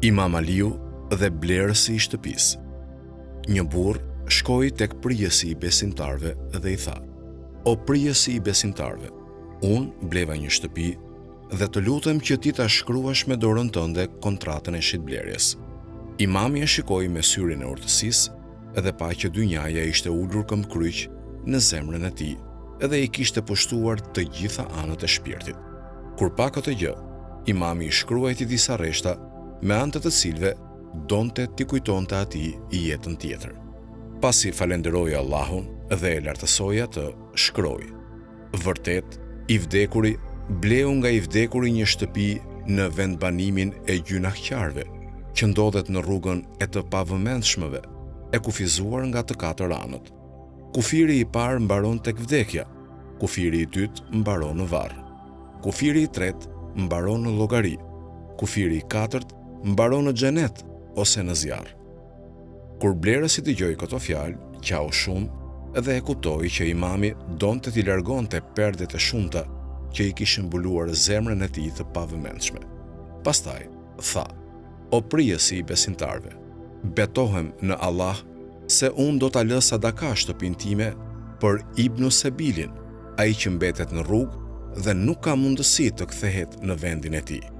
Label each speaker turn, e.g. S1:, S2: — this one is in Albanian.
S1: Imam Aliu dhe blerësi i shtëpisë. Një burr shkoi tek prijësi i besimtarve dhe i tha: "O prijësi i besimtarve, unë bleva një shtëpi dhe të lutem që ti ta shkruash me dorën tënde kontratën e shitblerjes." Imami e shikoi me syrin e urtësisë dhe pa që dynjaja ishte ulur këmbkryq në zemrën e tij dhe i kishte pushtuar të gjitha anët e shpirtit. Kur pa këtë gjë, imami i shkruajti disa rreshta me anë të të cilëve donte t'i kujtonte atij jetën tjetër. Pasi falenderoi Allahun dhe e lartësoi atë, shkroi: "Vërtet, i vdekuri bleu nga i vdekuri një shtëpi në vendbanimin e gjunaqarëve, që ndodhet në rrugën e të pavëmendshmëve, e kufizuar nga të katër anët. Kufiri i parë mbaron tek vdekja, kufiri i dytë mbaron në varr, kufiri i tretë mbaron në llogari, kufiri i katërt mbaron në xhenet ose në zjarr." Kur blerësi dëgjoi këto fjalë, qau shumë dhe e kuptoi që imami donte t'i largonte perdet e shumta që i kishin mbuluar zemrën e tij të pavëmendshme. Pastaj tha: "O prijësi i besimtarve, betohem në Allah se unë do ta lë sadaka shtëpinë time për Ibnu Sebilin, ai që mbetet në rrugë dhe nuk ka mundësi të kthehet në vendin e tij."